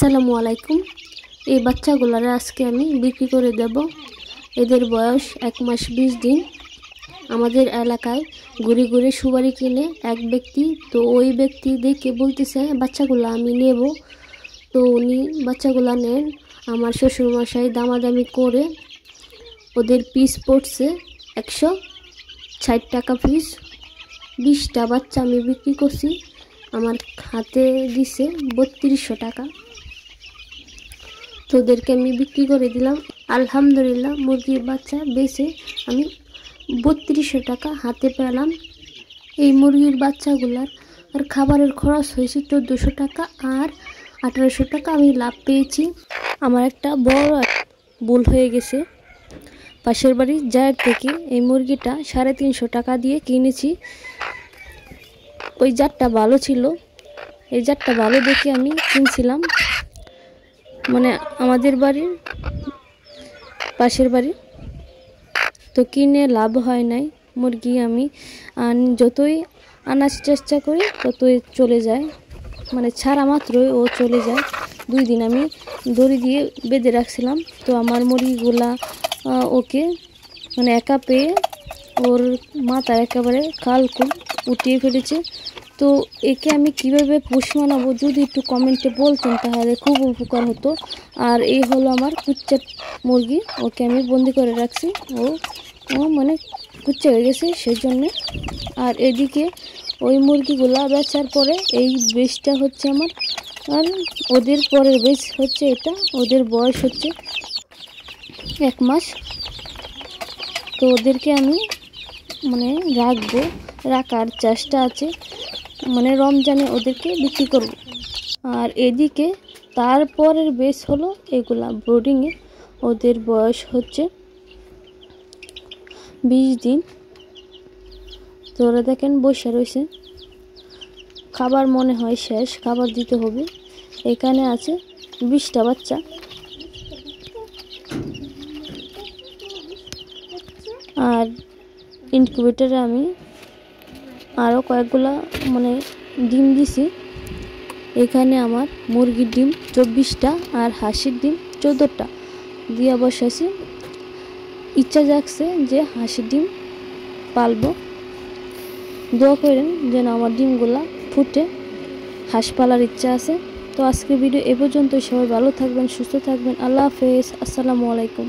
আসসালামু আলাইকুম। এই বাচ্চাগুলারে আজকে আমি বিক্রি করে দেব। এদের বয়স 1 মাস 20 দিন। আমাদের এলাকায় ঘুরে ঘুরে সুপারি কিনে এক ব্যক্তি, তো ওই ব্যক্তি দেখে বলতেছে বাচ্চাগুলো আমি নেব। তো উনি বাচ্চাগুলা নেন। আমার শ্বশুরমশাই দামাদামি করে ওদের পিস পড়ছে 160 টাকা পিস। 20টা বাচ্চা আমি বিক্রি করছি, আমার হাতে দিছে 3200 টাকা। তো ওদেরকে আমি বিক্রি করে দিলাম। আলহামদুলিল্লাহ মুরগির বাচ্চা বেচে আমি 3200 টাকা হাতে পেলাম। এই মুরগির বাচ্চাগুলার আর খাবারের খরচ হয়েছে 1400 টাকা, আর 1800 টাকা আমি লাভ পেয়েছি। আমার একটা বড় ভুল হয়ে গেছে। পাশের বাড়ির জায়ের থেকে এই মুরগিটা 350 টাকা দিয়ে কিনেছি। ওই জাতটা ভালো ছিল, এই জাতটা ভালো দেখে আমি কিনছিলাম, মানে আমাদের বাড়ির পাশের বাড়ি। তো কিনে লাভ হয় নাই। মুরগি আমি যতই আনার চেষ্টা করি ততই চলে যায়, মানে ছাড়া মাত্রই ও চলে যায়। 2 দিন আমি দড়ি দিয়ে বেঁধে রাখছিলাম, তো আমার মুরগিগুলা ওকে মানে একা পেয়ে ওর মাথা একেবারে খালকুল উঠিয়ে ফেলেছে। তো একে আমি কিভাবে পোষ মানাবো যদি একটু কমেন্টে বলতেন তাহলে খুব উপকার হতো। আর এই হলো আমার কুচ্চা মুরগি, ওকে আমি বন্দি করে রাখছি। ও মানে কুচ্চা হয়ে গেছে সেজন্য। আর এদিকে ওই মুরগিগুলা বেচার পরে এই বেচটা হচ্ছে আমার, আর ওদের পরের বেচ হচ্ছে এটা। ওদের বয়স হচ্ছে 1 মাস। তো ওদেরকে আমি মানে রাখার চেষ্টা আছে, মানে রমজানে ওদেরকে বিক্রি করব। আর এদিকে তারপরের বেস হলো এগুলা ব্রোডিংয়ে। ওদের বয়স হচ্ছে 20 দিন। তো ওরা দেখেন বসে রয়েছে, খাবার মনে হয় শেষ, খাবার দিতে হবে। এখানে আছে 20টা বাচ্চা। আর ইনকিউবেটরে আমি আরও কয়েকগুলা মানে ডিম দিছি। এখানে আমার মুরগির ডিম 24টা আর হাঁসের ডিম 14টা দিয়ে বসাইছি। ইচ্ছা জাগছে যে হাঁসের ডিম পালবো। দোয়া করেন যেন আমার ডিমগুলা ফুটে। হাঁস পালার ইচ্ছা আছে। তো আজকের ভিডিও এ পর্যন্ত। সবাই ভালো থাকবেন, সুস্থ থাকবেন। আল্লাহ হাফেজ। আসসালামু আলাইকুম।